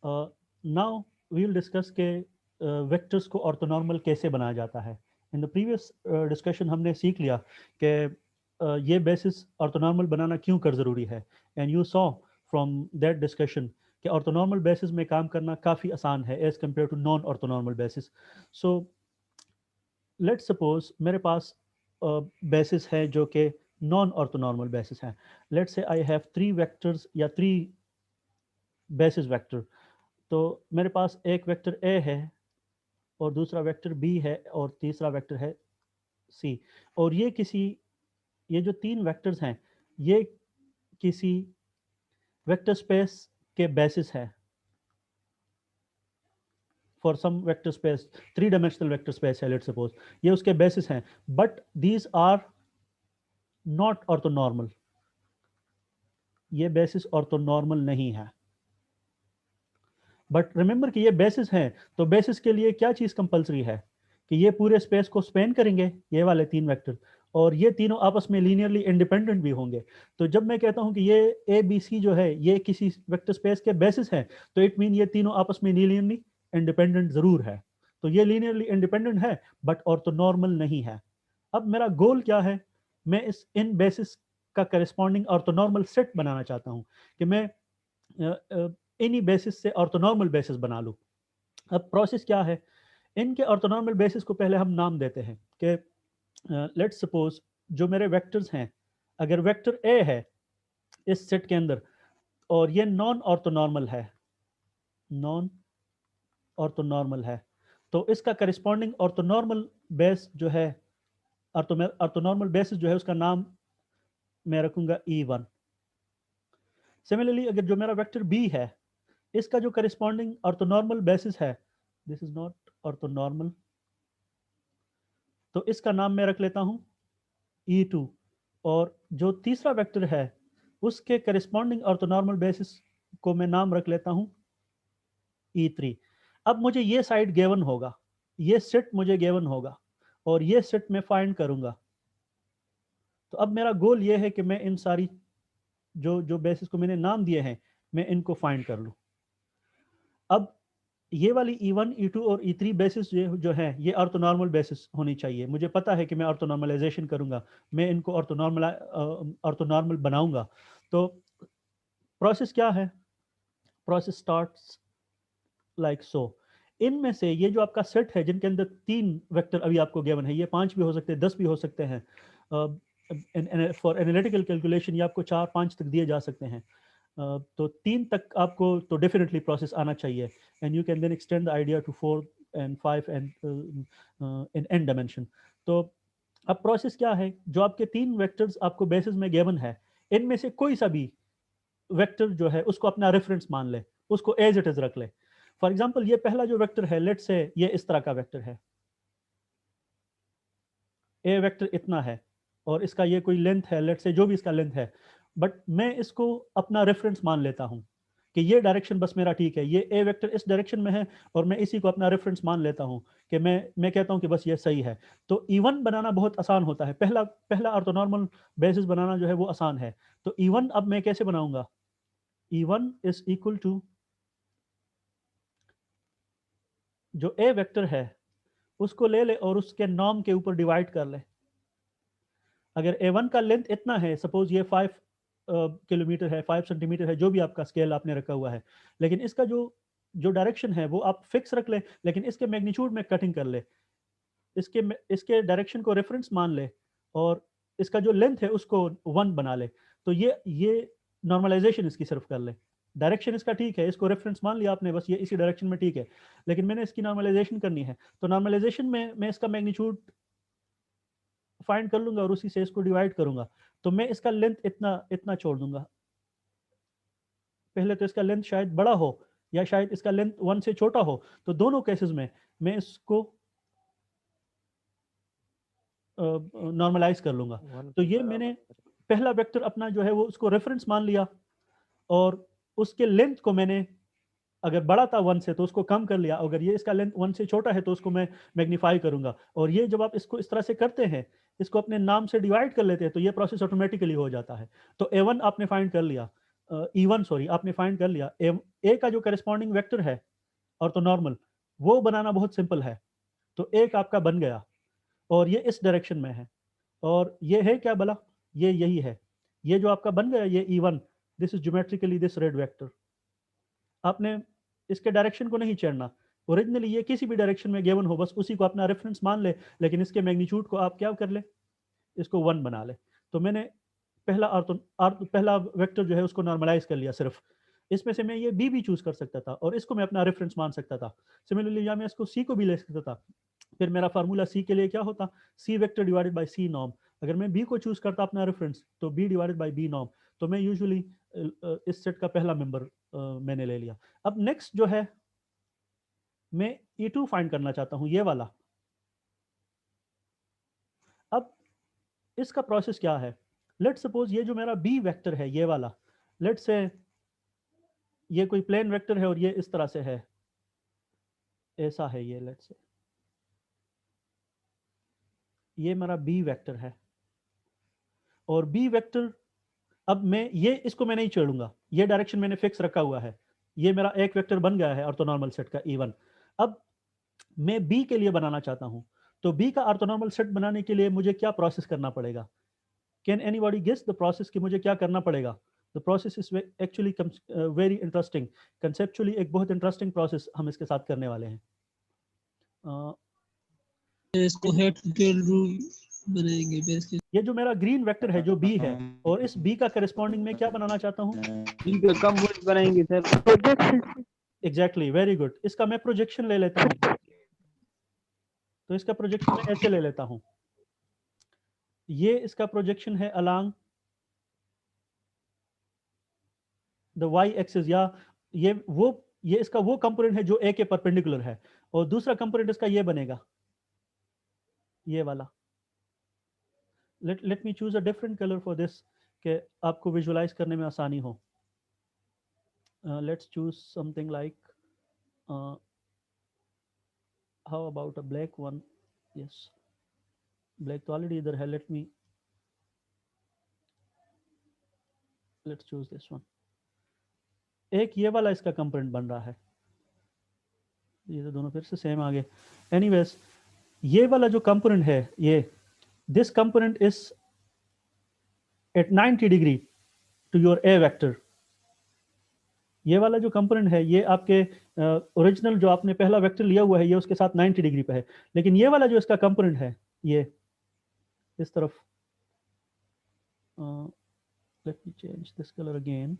Now we will discuss के vectors को orthonormal कैसे बनाया जाता है। इन द प्रीवियस डिस्कशन हमने सीख लिया कि ये बेसिस ऑर्थोनॉर्मल बनाना क्यों कर ज़रूरी है, and you saw from that discussion कि ऑर्थोनॉर्मल बेसिस में काम करना काफ़ी आसान है as compared to non orthonormal basis. So let's suppose मेरे पास बेसिस है जो कि नॉन ऑर्थोनॉर्मल बेसिस है। Let's say I have 3 vectors या 3 बेसिस वेक्टर। तो मेरे पास एक वेक्टर ए है और दूसरा वेक्टर बी है और तीसरा वेक्टर है सी। और ये जो 3 वेक्टर्स हैं ये किसी वेक्टर स्पेस के बेसिस है for some vector space, 3 dimensional vector space है लेट्स सपोज, ये उसके बेसिस हैं, but these are not orthonormal. ये बेसिस ऑर्थोनॉर्मल नहीं है। बट रिमेंबर कि ये बेसिस हैं, तो बेसिस के लिए क्या चीज़ कंपलसरी है कि ये पूरे स्पेस को स्पेन करेंगे, ये वाले 3 वेक्टर, और ये तीनों आपस में लीनियरली इंडिपेंडेंट भी होंगे। तो जब मैं कहता हूं कि ये ए बी सी जो है ये किसी वेक्टर स्पेस के बेसिस है, तो इट मीन ये तीनों आपस में लीनियरली इंडिपेंडेंट जरूर है। तो ये लीनियरली इंडिपेंडेंट है बट ऑर्थोनॉर्मल नहीं है। अब मेरा गोल क्या है, मैं इस इन बेसिस का करस्पॉन्डिंग ऑर्थोनॉर्मल सेट बनाना चाहता हूँ कि मैं इन्हीं बेसिस से ऑर्थोनॉर्मल बेसिस बना लूँ। अब प्रोसेस क्या है, इनके ऑर्थोनॉर्मल बेसिस को पहले हम नाम देते हैं कि लेट्स सपोज जो मेरे वेक्टर्स हैं, अगर वेक्टर ए है इस सेट के अंदर और ये नॉन ऑर्थोनॉर्मल है, नॉन ऑर्थोनॉर्मल है, तो इसका करस्पॉन्डिंग ऑर्थोनॉर्मल बेस जो है, ऑर्थोनॉर्मल बेसिस जो है उसका नाम मैं रखूंगा E1। सिमिलरली अगर जो मेरा वेक्टर बी है इसका जो करस्पॉन्डिंग ऑर्थोनॉर्मल बेसिस है, दिस इज नॉट ऑर्थोनॉर्मल, तो इसका नाम मैं रख लेता हूं E2। और जो तीसरा वेक्टर है उसके करस्पॉन्डिंग ऑर्थोनॉर्मल बेसिस को मैं नाम रख लेता हूं E3। अब मुझे ये साइड गिवन होगा, ये सेट मुझे गिवन होगा और ये सेट मैं फाइंड करूंगा। तो अब मेरा गोल ये है कि मैं इन सारी जो जो बेसिस को मैंने नाम दिए हैं मैं इनको फाइंड कर लूं। अब ये वाली E1 E2 और E3 बेसिस जो है ये ऑर्थोनॉर्मल बेसिस होनी चाहिए। मुझे पता है कि मैं ऑर्थोनॉर्मलाइजेशन करूंगा, मैं इनको ऑर्थोनॉर्मल बनाऊंगा। तो प्रोसेस क्या है, प्रोसेस स्टार्ट्स लाइक सो। इनमें से ये जो आपका सेट है जिनके अंदर 3 वेक्टर अभी आपको गिवन है, ये 5 भी हो सकते हैं, 10 भी हो सकते हैं। फॉर एनालिटिकल कैलकुलेशन ये आपको 4-5 तक दिए जा सकते हैं। तो 3 तक आपको तो डेफिनेटली प्रोसेस आना चाहिए, and you can then extend the idea to 4 and 5 and in n dimension. तो अब प्रोसेस क्या है, जो आपके 3 वेक्टर्स आपको बेसिस में गिवन है, इनमें से कोई सा भी वेक्टर जो है उसको अपना रेफरेंस मान ले, उसको एज इट इज रख ले। फॉर एग्जाम्पल ये पहला जो वेक्टर है, लेट से ये इस तरह का वेक्टर है, ए वेक्टर इतना है और इसका ये कोई लेंथ है, लेट से जो भी इसका लेंथ है, बट मैं इसको अपना रेफरेंस मान लेता हूं कि ये डायरेक्शन बस मेरा ठीक है, ये ए वेक्टर इस डायरेक्शन में है और मैं इसी को अपना रेफरेंस मान लेता हूं कि मैं कहता हूं कि बस ये सही है। तो E1 बनाना बहुत आसान होता है, पहला पहला ऑर्थोनॉर्मल बेसिस बनाना जो है वो आसान है। तो E1 अब मैं कैसे बनाऊंगा, E1 इज इक्वल टू जो ए वेक्टर है उसको ले ले और उसके नॉर्म के ऊपर डिवाइड कर ले। अगर A1 का लेंथ इतना है, सपोज ये 5 किलोमीटर है, 5 सेंटीमीटर है, जो भी आपका स्केल आपने रखा हुआ है, लेकिन इसका जो जो डायरेक्शन है वो आप फिक्स रख ले, लेकिन इसके मैग्नीट्यूड में कटिंग कर ले, इसके डायरेक्शन को रेफरेंस मान ले और इसका जो लेंथ है उसको 1 बना ले। तो ये नॉर्मलाइजेशन इसकी सिर्फ कर ले, डायरेक्शन इसका ठीक है, इसको रेफरेंस मान लिया आपने, बस ये इसी डायरेक्शन में ठीक है, लेकिन मैंने इसकी नॉर्मलाइजेशन करनी है। तो नॉर्मलाइजेशन में मैं इसका मैग्नीट्यूड फाइंड कर लूंगा और उसी से इसको डिवाइड करूंगा। तो मैं इसका लेंथ इतना इतना छोड़ दूंगा, पहले तो इसका लेंथ शायद बड़ा हो या शायद इसका लेंथ 1 से छोटा हो, तो दोनों केसेस में मैं इसको नॉर्मलाइज कर लूंगा। वन तो के ये बराबर मैंने है। पहला वेक्टर अपना जो है वो उसको रेफरेंस मान लिया और उसके लेंथ को मैंने, अगर बड़ा था 1 से तो उसको कम कर लिया, अगर ये इसका लेंथ 1 से छोटा है तो उसको मैं मैग्नीफाई करूंगा। और ये जब आप इसको इस तरह से करते हैं, इसको अपने नाम से डिवाइड कर लेते हैं, तो ये प्रोसेस ऑटोमेटिकली हो जाता है। तो A1 आपने फाइंड कर लिया, E1 सॉरी आपने फाइंड कर लिया, ए का जो करस्पॉन्डिंग वेक्टर है ऑर्थोनॉर्मल वो बनाना बहुत सिंपल है। तो एक आपका बन गया और ये इस डायरेक्शन में है और ये है क्या भला, ये यही है, ये जो आपका बन गया ये E1, this is geometrically this red vector. आपने इसके डायरेक्शन को नहीं छेड़ना, ओरिजिनली ये किसी भी डायरेक्शन में गिवन हो बस उसी को अपना रेफरेंस मान ले, लेकिन इसके मैग्नीट्यूड को आप क्या कर ले, इसको 1 बना ले। तो मैंने पहला वेक्टर जो है उसको नॉर्मलाइज कर लिया सिर्फ, इसमें से मैं ये बी भी चूज कर सकता था और इसको मैं अपना रेफरेंस मान सकता था। सिमिलरली या मैं इसको सी को भी ले सकता था, फिर मेरा फार्मूला सी के लिए क्या होता, C vector divided by C norm. अगर मैं बी को चूज करता अपना रेफरेंस तो B divided by B norm. तो मैं यूजुअली इस सेट का पहला मेंबर मैंने ले लिया। अब नेक्स्ट जो है मैं E2 फाइंड करना चाहता हूं, ये वाला। अब इसका प्रोसेस क्या है, लेट्स सपोज ये जो मेरा बी वेक्टर है ये वाला, लेट्स से ये कोई प्लेन वेक्टर है और ये इस तरह से है, ऐसा है ये, लेट्स से ये मेरा बी वेक्टर है और बी वेक्टर, अब मैं ये इसको मैं नहीं छेड़ूंगा, ये डायरेक्शन मैंने फिक्स रखा हुआ है, ये मेरा एक वेक्टर बन गया है ऑर्थोनॉर्मल सेट का E1। अब मैं बी के लिए बनाना चाहता हूं, तो बी का ऑर्थोनॉर्मल सेट बनाने के लिए मुझे क्या प्रोसेस करना पड़ेगा, can anybody guess the process कि मुझे क्या करना पड़ेगा। The process is actually very interesting, conceptually एक बहुत इंटरेस्टिंग प्रोसेस हम इसके साथ करने वाले हैं। इसको हेड के रूल बनाएंगे बेस के। ये जो मेरा ग्रीन वेक्टर है जो बी है और इस बी का करस्पॉन्डिंग मैं क्या बनाना चाहता हूँ, बी का कंपोनेंट बनाएंगे sir, projection. Exactly, very good. इसका मैं प्रोजेक्शन ले लेता हूँ, तो इसका प्रोजेक्शन मैं ऐसे ले लेता हूँ, ये इसका प्रोजेक्शन है अलोंग द वाई एक्सिस, या ये इसका वो कंपोनेंट है जो ए के परपेंडिकुलर है, और दूसरा कंपोनेंट इसका ये बनेगा, ये वाला। Let me choose a different colour for this कि आपको विजुलाइज करने में आसानी हो। Let's choose something like, how about a black one, yes black तो ऑलरेडी इधर है, लेट्स चूज दिस वन। एक ये वाला इसका कंपोनेंट बन रहा है, ये तो दोनों फिर से सेम आ गए। एनीवेज ये वाला जो कंपोनेंट है ये, this component is at 90 degree to your A vector. ये वाला जो कंपोनेंट है ये आपके ओरिजिनल जो आपने पहला वेक्टर लिया हुआ है ये उसके साथ 90 डिग्री पे है, लेकिन ये वाला जो इसका कंपोनेंट है ये इस तरफ, let me change this colour again.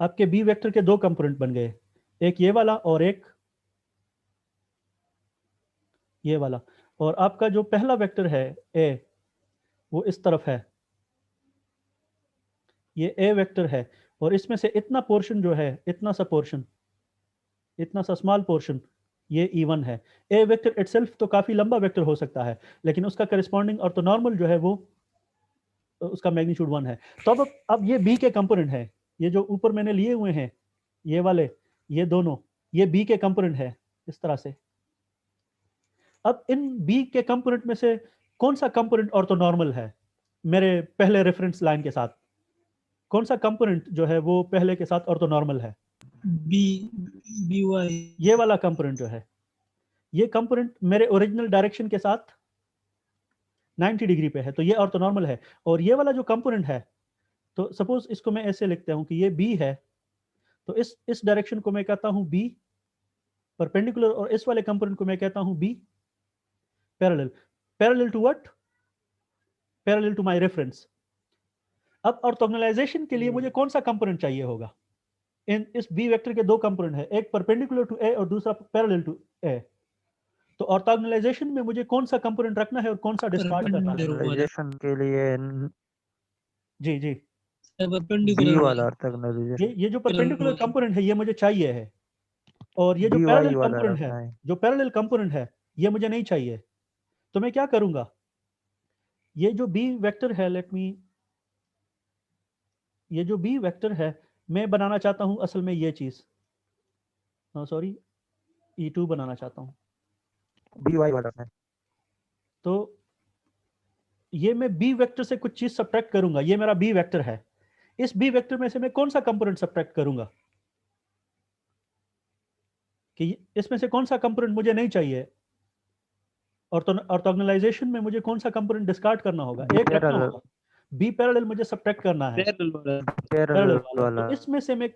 आपके बी वेक्टर के दो कंपोनेंट बन गए, एक ये वाला और एक ये वाला, और आपका जो पहला वेक्टर है ए वो इस तरफ है, ये ए वेक्टर है, और इसमें से इतना पोर्शन जो है, इतना सा पोर्शन, इतना सा स्मॉल पोर्शन ये E1 है। ए वेक्टर इटसेल्फ तो काफी लंबा वेक्टर हो सकता है, लेकिन उसका करस्पॉन्डिंग ऑर्थोनॉर्मल जो है वो उसका मैग्नीट्यूड 1 है। तो अब ये बी के कंपोनेंट है, ये जो ऊपर मैंने लिए हुए हैं ये वाले, ये दोनों ये बी के कंपोनेंट है इस तरह से। अब इन बी के कंपोनेंट में से कौन सा कंपोनेंट ऑर्थोनॉर्मल है मेरे पहले रेफरेंस लाइन के साथ, कौन सा कंपोनेंट जो है वो पहले के साथ ऑर्थोनॉर्मल है, बी बी वाई, ये वाला कंपोनेंट जो है, ये कंपोनेंट मेरे ओरिजिनल डायरेक्शन के साथ 90 डिग्री पे है, तो ये ऑर्थोनॉर्मल है। और ये वाला जो कंपोनेंट है, तो सपोज इसको मैं ऐसे लिखता हूं कि ये बी है, तो इस डायरेक्शन को मैं कहता हूं बी परपेंडिकुलर, और इस वाले कंपोनेंट को मैं कहता हूं B parallel. Parallel to what, parallel to my reference. अब ऑर्थोगोनलाइजेशन के लिए मुझे कौन सा कंपोनेंट चाहिए होगा, इन इस बी वेक्टर के दो कंपोनेंट है, एक परपेंडिकुलर टू ए और दूसरा पैरेलल टू ए। तो ऑर्थोगोनलाइजेशन में मुझे कौन सा कंपोनेंट रखना है और कौन सा डिस्कार्ड करना है। ऑर्थोगोनलाइजेशन के लिए जी जी, बी परपेंडिकुलर वाला ऑर्थोगोनलाइजेशन, ये जो परपेंडिकुलर कंपोनेंट है ये मुझे चाहिए है, और ये जो बी वाई पैरेलल वाला कंपोनेंट है, रखना है। जो पैरेलल कंपोनेंट है ये मुझे नहीं चाहिए। तो मैं क्या करूंगा, ये जो बी वेक्टर है, लेट मी, ये जो बी वेक्टर है मैं बनाना चाहता हूं असल में ये चीज, सॉरी E2 बनाना चाहता हूं। बी वाई वाला रखना है। तो ये मैं बी वेक्टर से कुछ चीज सब्ट्रैक्ट करूंगा, ये मेरा बी वेक्टर है, इस बी वेक्टर में से मैं कौन सा कंपोनेंट सब्ट्रैक्ट करूंगा कि इसमें से कौन सा कंपोनेंट मुझे नहीं चाहिए, ऑर्थोगोनलाइजेशन में मुझे कौन सा कंपोनेंट डिस्कार्ड करना होगा, एक रखना होगा, बी पैरेलल मुझे सब्ट्रैक्ट करना है, पैरेलल वाला। तो इसमें से मैं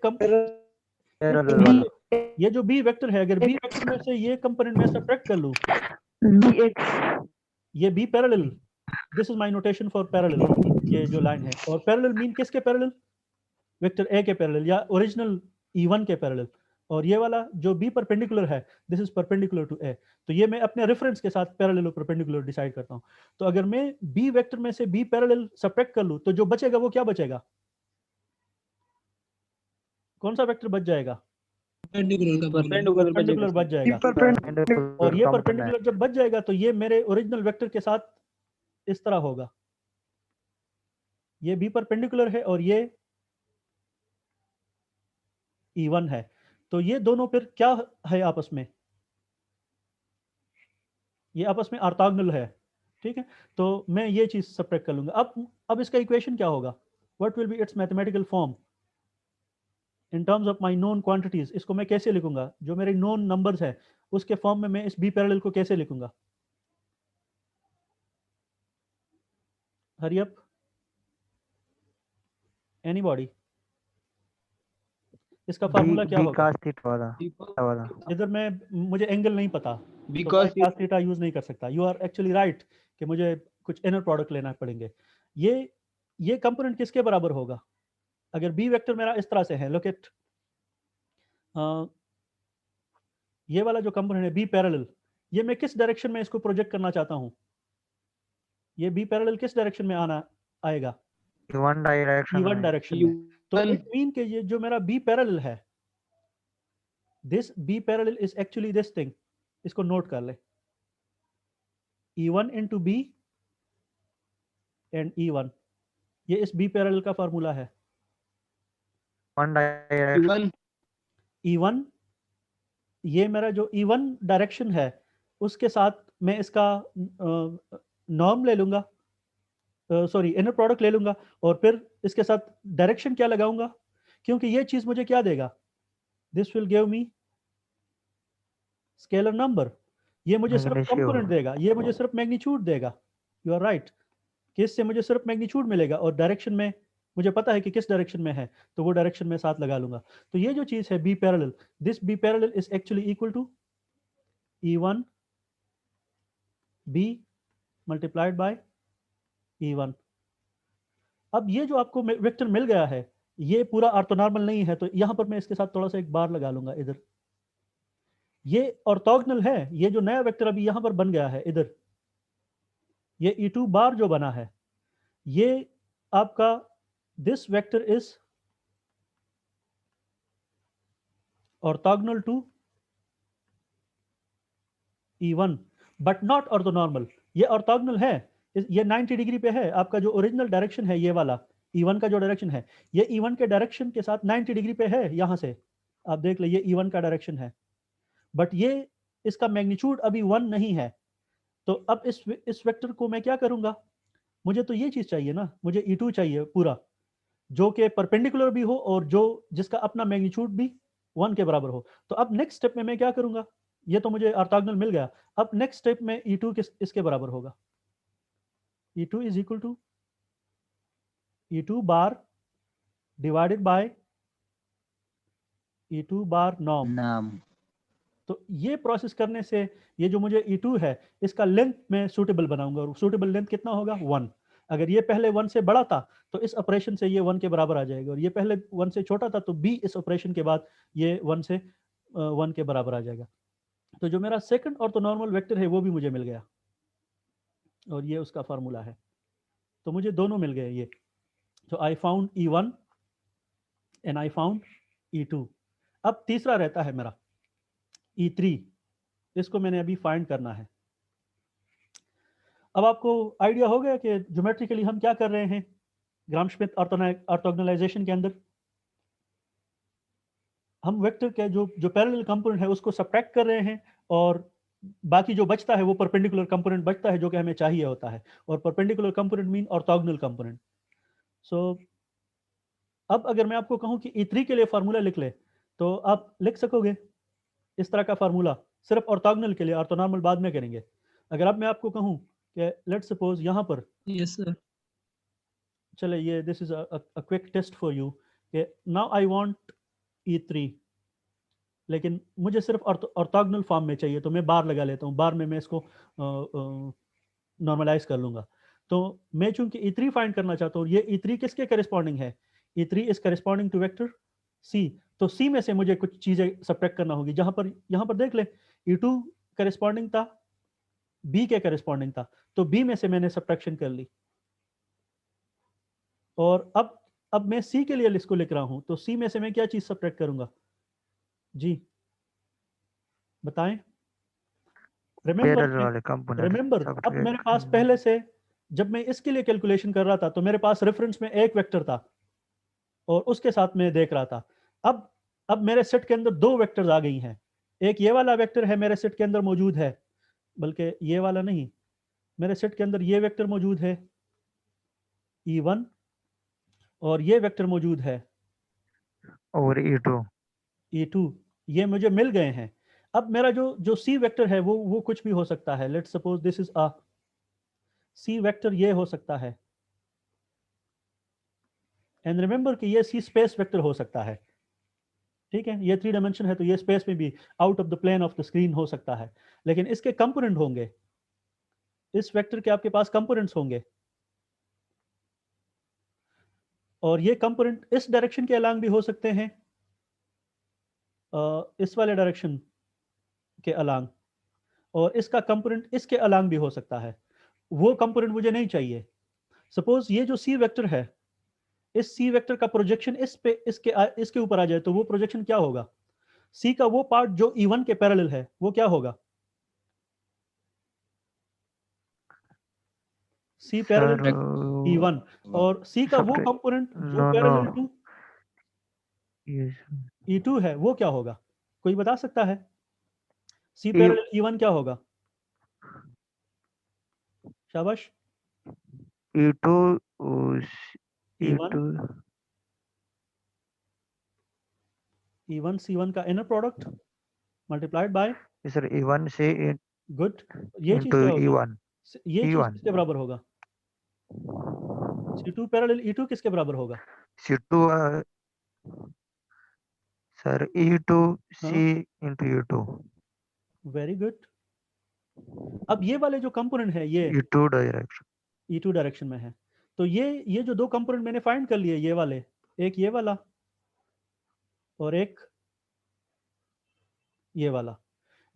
ये जो बी वेक्टर है, अगर बी वेक्टर में से ये कंपोनेंट मैं सब्ट्रैक्ट कर लूं, ये B parallel, this is my notation for parallel, ये जो लाइन है, और पैरेलल मीन किसके पैरेलल, वेक्टर ए के पैरेलल या ओरिजिनल E1 के पैरेलल, और ये वाला जो बी परपेंडिकुलर है दिस इज परपेंडिकुलर टू ए। तो ये मैं अपने रेफरेंस के साथ पैरेलल और परपेंडिकुलर डिसाइड करता हूं। तो अगर मैं बी वेक्टर में से बी पैरेलल सब्ट्रैक्ट कर लूं तो जो बचेगा वो क्या बचेगा, कौन सा वेक्टर बच जाएगा, परपेंडिकुलर बच जाएगा। और ये परपेंडिकुलर जब बच जाएगा तो ये मेरे ओरिजिनल वेक्टर के साथ इस तरह होगा, ये बी परपेंडिकुलर है और ये E1 है, तो ये दोनों फिर क्या है आपस में, ये आपस में ऑर्थोगोनल है, ठीक है। तो मैं ये चीज सब्ट्रैक्ट कर लूंगा। अब इसका इक्वेशन क्या होगा, what will be it's mathematical form in terms of my known quantities. इसको मैं कैसे लिखूंगा, जो मेरे नोन नंबर्स है उसके फॉर्म में मैं इस बी पैरेलल को कैसे लिखूंगा, हरी अप एनीबॉडी, इसका फार्मूला क्या होगा, इधर मैं मुझे एंगल नहीं पता तो मैं cos थीटा यूज नहीं कर सकता। यू आर एक्चुअली राइट कि मुझे कुछ इनर प्रोडक्ट लेना पड़ेंगे। ये कंपोनेंट किसके बराबर होगा, अगर बी वेक्टर मेरा इस तरह से है, लुक एट ये वाला जो कंपोनेंट है बी पैरेलल, ये मैं किस डायरेक्शन में इसको प्रोजेक्ट करना चाहता हूं, ये बी पैरेलल किस डायरेक्शन में आना आएगा, E1 डायरेक्शन में। तो इट मीन कि ये जो मेरा बी पैरेलल है, this B parallel is actually this thing, इसको नोट कर ले, E1 into B and E1, ये इस बी पैरेलल का फार्मूला है। E1 ये मेरा जो E1 डायरेक्शन है उसके साथ मैं इसका नॉर्म ले लूंगा, सॉरी इनर प्रोडक्ट ले लूंगा, और फिर इसके साथ डायरेक्शन क्या लगाऊंगा, क्योंकि ये चीज मुझे क्या देगा, this will give me scalar number, ये मुझे सिर्फ कंपोनेंट देगा, ये मुझे सिर्फ मैग्नीट्यूड देगा। यू आर राइट कि इससे मुझे सिर्फ मैग्नीट्यूड मिलेगा और डायरेक्शन में मुझे पता है कि किस डायरेक्शन में है, तो वो डायरेक्शन में साथ लगा लूंगा। तो ये जो चीज है B parallel, this B parallel is actually equal to E1 B multiplied by E1। अब ये जो आपको वेक्टर मिल गया है ये पूरा ऑर्थोनॉर्मल नहीं है, तो यहां पर मैं इसके साथ थोड़ा सा एक बार लगा लूंगा इधर, ये ऑर्थोगोनल है, ये जो नया वेक्टर अभी यहां पर बन गया है इधर, ये E2 बार जो बना है, ये आपका this vector is orthogonal to E1 but not orthonormal. ये ऑर्थोगोनल है, ये 90 डिग्री पे है, आपका जो ओरिजिनल डायरेक्शन है ये वाला E1 का जो डायरेक्शन है, ये E1 के डायरेक्शन के साथ 90 डिग्री पे है, यहां से आप देख ले ये E1 का डायरेक्शन है, बट ये इसका मैग्नीट्यूड अभी 1 नहीं है। तो अब इस वेक्टर को मैं क्या करूंगा, मुझे तो ये चीज चाहिए ना, मुझे E2 चाहिए पूरा जो कि परपेंडिकुलर भी हो और जो जिसका अपना मैग्नीट्यूड भी 1 के बराबर हो। तो अब नेक्स्ट स्टेप में मैं क्या करूंगा, ये तो मुझे ऑर्थोगोनल मिल गया, अब नेक्स्ट स्टेप में E2 इसके बराबर होगा, E2 is equal to E2 bar divided by E2 bar norm. तो ये प्रोसेस करने से ये जो मुझे E2 है इसका लेंथ मैं सूटेबल बनाऊंगा, और सूटेबल लेंथ कितना होगा 1। अगर ये पहले 1 से बड़ा था तो इस ऑपरेशन से ये 1 के बराबर आ जाएगा, और ये पहले 1 से छोटा था तो B इस ऑपरेशन के बाद ये 1 से 1 के बराबर आ जाएगा। तो जो मेरा सेकंड ऑर्थोनॉर्मल वेक्टर है वो भी मुझे मिल गया, और ये उसका फार्मूला है। तो मुझे दोनों मिल गए ये, तो I found E1 and I found E2। अब तीसरा रहता है मेरा E3, इसको मैंने अभी फाइंड करना है। अब आपको आइडिया हो गया कि ज्योमेट्रिकली हम क्या कर रहे हैं ग्राम-श्मिट ऑर्थोगोनलाइजेशन के अंदर, हम वेक्टर के जो पैरेलल कंपोनेंट है उसको सब्ट्रैक्ट कर रहे हैं, और बाकी जो बचता है वो परपेंडिकुलर कंपोनेंट बचता है जो कि हमें चाहिए होता है, और perpendicular component mean orthogonal component. So अब अगर मैं आपको कहूं कि E3 के लिए फार्मूला लिख ले, तो आप लिख सकोगे इस तरह का फार्मूला सिर्फ ऑर्थोगोनल के लिए, ऑर्थोनॉर्मल बाद में करेंगे। अगर अब मैं आपको कहूं कि लेट्स सपोज यहाँ पर Yes, sir. चले, ये this is a quick test for you कि नाउ आई वांट E3, लेकिन मुझे सिर्फ ऑर्थोगोनल फॉर्म में चाहिए, तो मैं बार लगा लेता हूँ, बार में मैं इसको नॉर्मलाइज कर लूंगा। तो मैं चूंकि E3 फाइंड करना चाहता हूँ, ये E3 किसके करेस्पॉन्डिंग है? E3 is corresponding to vector C। तो C में से मुझे कुछ चीजें सब्ट्रैक्ट करना होगी। जहां पर यहाँ पर देख ले, E2 करेस्पॉन्डिंग था, B के करेस्पॉन्डिंग था, तो B में से मैंने सब्ट्रैक्शन कर ली। और अब मैं C के लिए इसको लिख रहा हूं, तो C में से मैं क्या चीज सब्ट्रैक्ट करूंगा जी, बताएं। पैरेलल वाले कंपोनेंट रिमेंबर अब मेरे पास पहले से, जब मैं इसके लिए कैलकुलेशन कर रहा था, तो मेरे पास रेफरेंस में एक वेक्टर था और उसके साथ मैं देख रहा था। अब मेरे सेट के अंदर दो वेक्टर्स आ गई हैं। एक ये वाला वेक्टर है मेरे सेट के अंदर मौजूद है, बल्कि ये वाला नहीं, मेरे सेट के अंदर ये वेक्टर मौजूद है E1, और ये वेक्टर मौजूद है और E2। ये मुझे मिल गए हैं। अब मेरा जो सी वेक्टर है वो कुछ भी हो सकता है। Let's suppose this is a C vector, ये हो सकता है। एंड रिमेंबर कि ये सी स्पेस वेक्टर हो सकता है, ठीक है। ये 3 डायमेंशन है, तो ये स्पेस में भी out of the plane of the screen हो सकता है। लेकिन इसके कंपोनेंट होंगे, इस वेक्टर के आपके पास कंपोनेंट्स होंगे, और ये कंपोनेंट इस डायरेक्शन के अलांग भी हो सकते हैं, इस वाले डायरेक्शन के अलांग, और इसका कंपोनेंट इसके अलांग भी हो सकता है। वो कंपोनेंट मुझे नहीं चाहिए। सपोज ये जो सी वेक्टर है, इस सी वेक्टर का प्रोजेक्शन इस पे इसके ऊपर आ जाए, तो वो प्रोजेक्शन क्या होगा? सी का वो पार्ट जो E1 के पैरेलल है, वो क्या होगा? सी पैरेलल सर E1, और सी का वो कंपोनेंट जो no no parallel to E2 है, वो क्या होगा? कोई बता सकता है? सी पैरेलल E1 क्या होगा? शाबाश। E2 E1 E2 E1 C1 का inner product multiplied by, sir E1 से गुड, ये चीज इंटू क्या होगी? E1 ये चीज E1 किसके बराबर होगा? C2 पैरेलल E2 किसके बराबर होगा? C2 सर E2 हाँ, C into E2 very good. अब ये वाले जो कंपोनेंट है, ये E2 डायरेक्शन E2 डायरेक्शन में है। तो ये जो दो कंपोनेंट मैंने फाइंड कर लिए, ये वाले, एक ये वाला और एक ये वाला,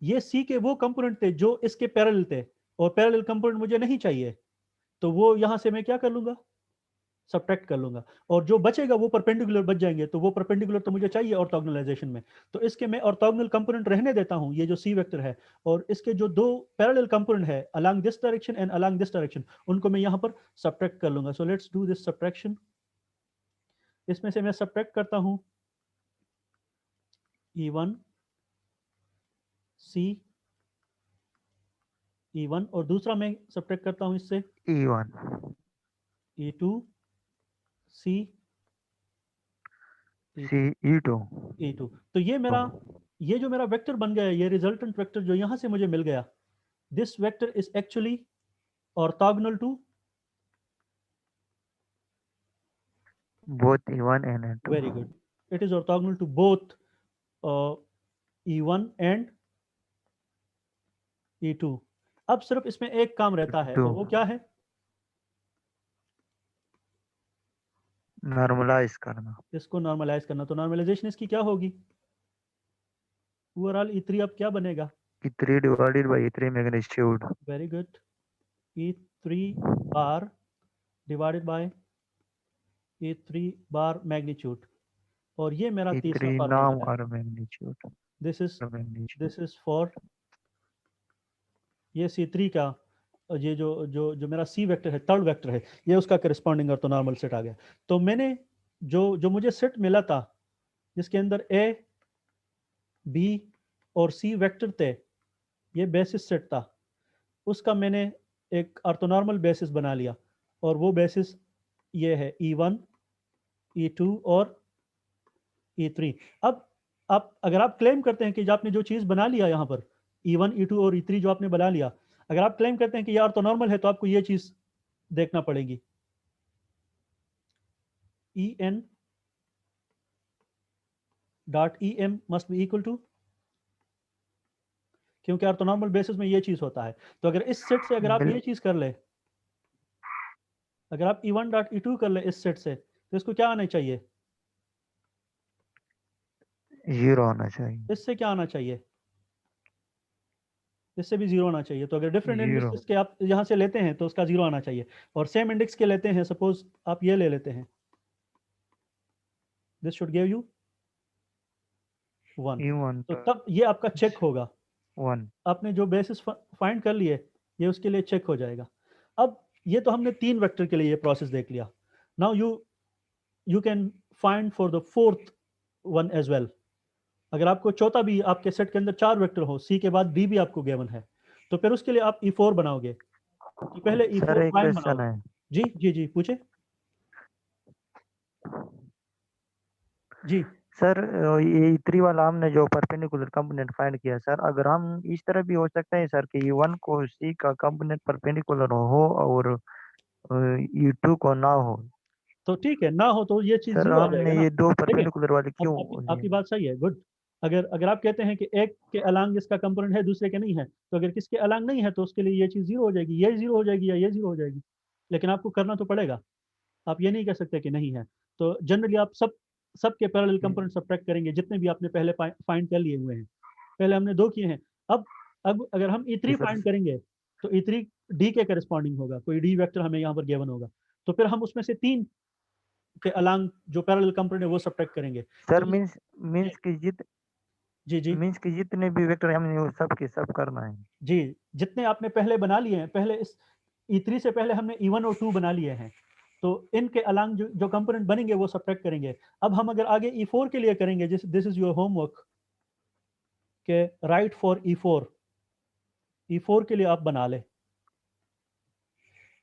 ये सी के वो कंपोनेंट थे जो इसके पैरेलल थे, और पैरेलल कंपोनेंट मुझे नहीं चाहिए, तो वो यहां से मैं क्या कर लूंगा? सब्ट्रैक्ट कर लूंगा, और जो बचेगा वो परपेंडिकुलर बच जाएंगे। तो वो परपेंडिकुलर तो मुझे चाहिए ऑर्थोगोनलाइजेशन में, तो इसके मैं ऑर्थोगोनल कंपोनेंट रहने देता हूं, ये जो सी वेक्टर है, और इसके जो दो पैरेलल कंपोनेंट है along this direction and along this direction, उनको मैं यहां पर सब्ट्रैक्ट कर लूंगा। So let's do this subtraction. इसमें से मैं सब्ट्रैक्ट करता हूं E1 C E1, और दूसरा मैं सब्ट्रैक्ट करता हूं इससे E1 E2 C C E2 E2। तो ये जो मेरा वेक्टर बन गया है, ये रिजल्टेंट वेक्टर जो यहां से मुझे मिल गया, this vector is actually orthogonal to, both E1 and E2 very good, it is orthogonal to both E1 and E2। अब सिर्फ इसमें एक काम रहता है, और वो क्या है? नॉर्मलाइज करना इसको नॉर्मलाइज करना। तो नॉर्मलाइजेशन इसकी क्या होगी? ओवरऑल E3 अब क्या बनेगा? E3 divided by E3 magnitude very good, E3 bar divided bye E3 bar magnitude, और ये मेरा तीसरा E3 नाम फार्मूला है। और magnitude दिस इज फॉर ये C3 का, ये जो जो जो मेरा सी वेक्टर है, थर्ड वेक्टर है, ये उसका करस्पॉन्डिंग और तो नॉर्मल सेट आ गया। तो मैंने जो मुझे सेट मिला था, जिसके अंदर A B और C वेक्टर थे, ये बेसिस सेट था, उसका मैंने एक ऑर्थोनॉर्मल बेसिस बना लिया, और वो बेसिस ये है E1 E2 और E3। अब आप अगर आप क्लेम करते हैं कि जो आपने जो चीज़ बना लिया यहाँ पर E1, E2 और E3 जो आपने बना लिया, अगर आप क्लेम करते हैं कि ये ऑर्थोनॉर्मल है तो आपको ये चीज़ देखना पड़ेगी, En dot em must be equal to, क्योंकि ऑर्थोनॉर्मल बेसिस में ये चीज़ होता है। तो अगर इस सेट से अगर आप ये चीज़ कर ले, अगर आप E1 डॉट E2 कर ले इस सेट से, तो इसको क्या आना चाहिए? 0 होना चाहिए। इससे क्या आना चाहिए? इससे भी 0 आना चाहिए। तो अगर डिफरेंट 0 इंडेक्स के आप यहाँ से लेते हैं तो उसका 0 आना चाहिए, और सेम इंडेक्स के लेते हैं, सपोज आप ये ले लेते हैं, this should give you 1। E1 तो तब ये आपका चेक होगा, 1 आपने जो बेसिस फाइंड कर लिए ये उसके लिए चेक हो जाएगा। अब ये तो हमने 3 वेक्टर के लिए ये प्रोसेस देख लिया। Now you can find for the fourth one as well. अगर आपको चौथा भी आपके सेट के अंदर 4 वेक्टर हो, सी के बाद डी भी आपको गिवन है, तो फिर उसके लिए आप E4 बनाओगे कि पहले सर E4 एक प्राइम क्वेश्चन बनाओगे। है। जी जी जी पूछे जी। सर ये E3 वाला हमने जो परपेंडिकुलर कंपोनेंट फाइंड किया सर, अगर हम इस तरह भी हो सकते हैं सर कि E1 को C का कंपोनेंट परपेंडिकुलर हो और E2 को ना हो। तो ठीक है, ना हो तो ये चीज सर जीरो आ जाएगा हमने ना। ये दो देखिए, परपेंडिकुलर वाले अब क्यों आपकी लिए? बात सही है, गुड। अगर अगर आप कहते हैं कि एक के अलांग इसका कंपोनेंट है दूसरे के नहीं है, तो अगर किसके अलांग नहीं है तो उसके लिए ये चीज जीरो हो जाएगी, ये जीरो हो जाएगी या ये जीरो हो जाएगी। लेकिन आपको करना तो पड़ेगा, आप ये नहीं कह सकते कि नहीं है। तो जनरली आप सबके पैरेलल कंपोनेंट सब्ट्रैक्ट करेंगे जितने भी आपने पहले फाइंड कर लिए हुए हैं। पहले हमने 2 किए हैं। अब अब अगर हम जी E3 सर। फाइंड करेंगे तो E3 डी के करस्पॉन्डिंग होगा, कोई डी वेक्टर हमें यहाँ पर गिवन होगा, तो फिर हम उसमें से 3 के अलांग जो पैरेलल कंपोनेंट है वो सब्ट्रैक्ट करेंगे। तो सर मीन्स मीन्स की जी जी जितने भी वेक्टर हमने वो सब के सब करना है। जी, जितने आपने पहले बना लिए हैं, पहले इस E3 से पहले हमने E1 और 2 बना लिए हैं, तो इनके अलांग जो कंपोनेंट बनेंगे वो सब्ट्रैक्ट करेंगे। अब हम अगर आगे E4 के लिए करेंगे, दिस इज योर होमवर्क, के राइट फॉर E4 के लिए आप बना ले,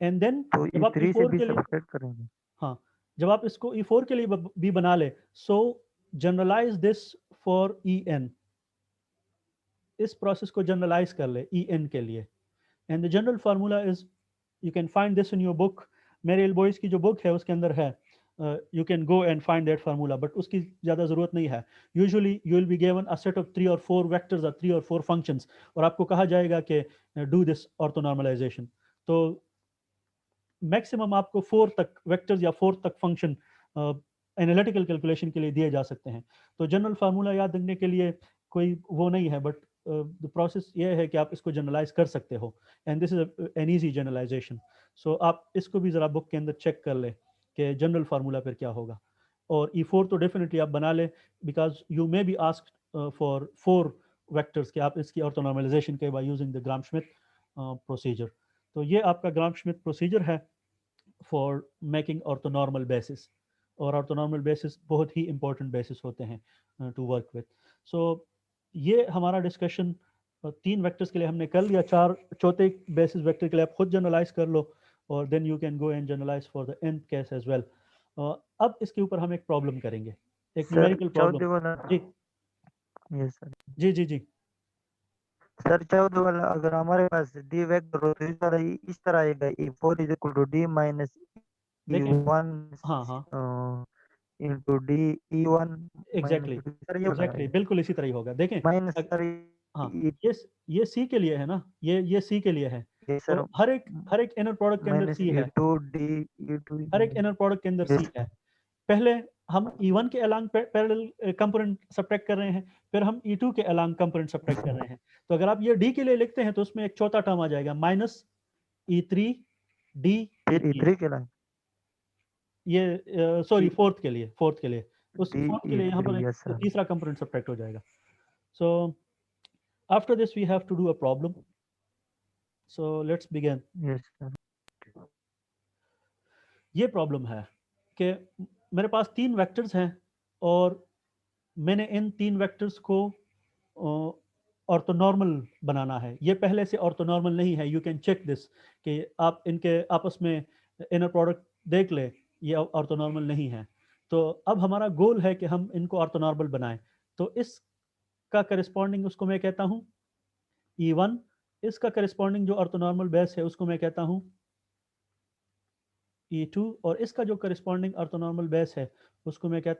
एंड देन तो जब आप E3 से E4 भी के लिए, सब्ट्रैक्ट करेंगे। हाँ, जब आप इसको E4 के लिए भी बना ले, so generalise this for En, इस प्रोसेस को जनरलाइज कर ले En के लिए, and the general formula is, you can find this in your book, Merrill Boas की जो बुक है उसके अंदर है, you can go and find that formula, but उसकी ज़्यादा ज़रूरत नहीं है। Usually you will be given a set of 3 और 4 वेक्टर्स और 3 और 4 फंक्शंस, और आपको कहा जाएगा कि डू दिस ऑर्थोनॉर्मलाइजेशन। तो मैक्सिमम आपको 4 तक वेक्टर्स या 4 तक फंक्शन एनालिटिकल कैलकुलेशन के लिए दिए जा सकते हैं। तो जनरल फार्मूला याद रखने के लिए कोई वो नहीं है, बट द प्रोसेस ये है कि आप इसको जनरलाइज कर सकते हो, and this is an easy generalisation. So आप इसको भी ज़रा बुक के अंदर चेक कर ले कि जनरल फार्मूला फिर क्या होगा। और E4 तो डेफिनेटली आप बना ले, because you may be asked for 4 vectors के आप इसकी ऑर्थोनॉर्मलाइजेशन के by using the Gram Schmidt procedure. तो ये आपका ग्राम श्मिट प्रोसीजर है फॉर मेकिंग ऑर्थोनॉर्मल बेसिस, और ऑर्थोनॉर्मल बेसिस बहुत ही इंपॉर्टेंट बेसिस होते हैं टू वर्क विथ। सो ये हमारा डिस्कशन 3 वेक्टर्स के लिए हमने कर लिया, चौथे बेसिस वेक्टर के लिए आप खुद जनरलाइज कर लो, और then you can go and generalise for the nth case as well. अब इसके ऊपर हम एक प्रॉब्लम करेंगे, एक सर न्यूमेरिकल प्रॉब्लम। 14 वाला। जी यस सर। जी जी जी सर 14 वाला अगर हमारे पास डी वेक्टर हो तो इस तरह आएगा E4 is equal to D minus देखें, E1 हाँ हाँ into D E1 exactly minus, sir ये होगा एग्जैक्टली बिल्कुल इसी तरह ही होगा। देखें, माइनस सर हाँ, ये सी के लिए है ना, ये सी के लिए है, ये तो सर हर एक इनर प्रोडक्ट के अंदर माइनस सी है, E2 D E2 हर एक इनर प्रोडक्ट के अंदर सी यस है। पहले हम E1 के अलांग पैरेलल कंपोनेंट सब्ट्रैक्ट कर रहे हैं, फिर हम E2 के अलांग कंपोनेंट सब्ट्रैक्ट कर रहे हैं। तो अगर आप ये D के लिए लिखते हैं तो उसमें एक चौथा टर्म आ जाएगा, माइनस E3 D फिर E3। E3 के लाइन ये सॉरी फोर्थ के लिए उस D फोर्थ के लिए यहाँ E3 पर एक यस सर। तीसरा कंपोनेंट सब्ट्रैक्ट हो जाएगा। So after this we have to do a problem, so let's begin. Yes sir. ये प्रॉब्लम है कि मेरे पास 3 वेक्टर्स हैं, और मैंने इन 3 वेक्टर्स को ऑर्थोनॉर्मल बनाना है। ये पहले से ऑर्थोनॉर्मल नहीं है, यू कैन चेक दिस, कि आप इनके आपस में इनर प्रोडक्ट देख ले, ये ऑर्थोनॉर्मल नहीं है। तो अब हमारा गोल है कि हम इनको ऑर्थोनॉर्मल बनाएं। तो इसका करस्पॉन्डिंग उसको मैं कहता हूं E1, इसका करस्पॉन्डिंग जो ऑर्थोनॉर्मल बेस है उसको मैं कहता हूं E2, और इसका जो करस्पॉन्डिंग ऑर्थोनॉर्मल बेस है उसको मैं कहता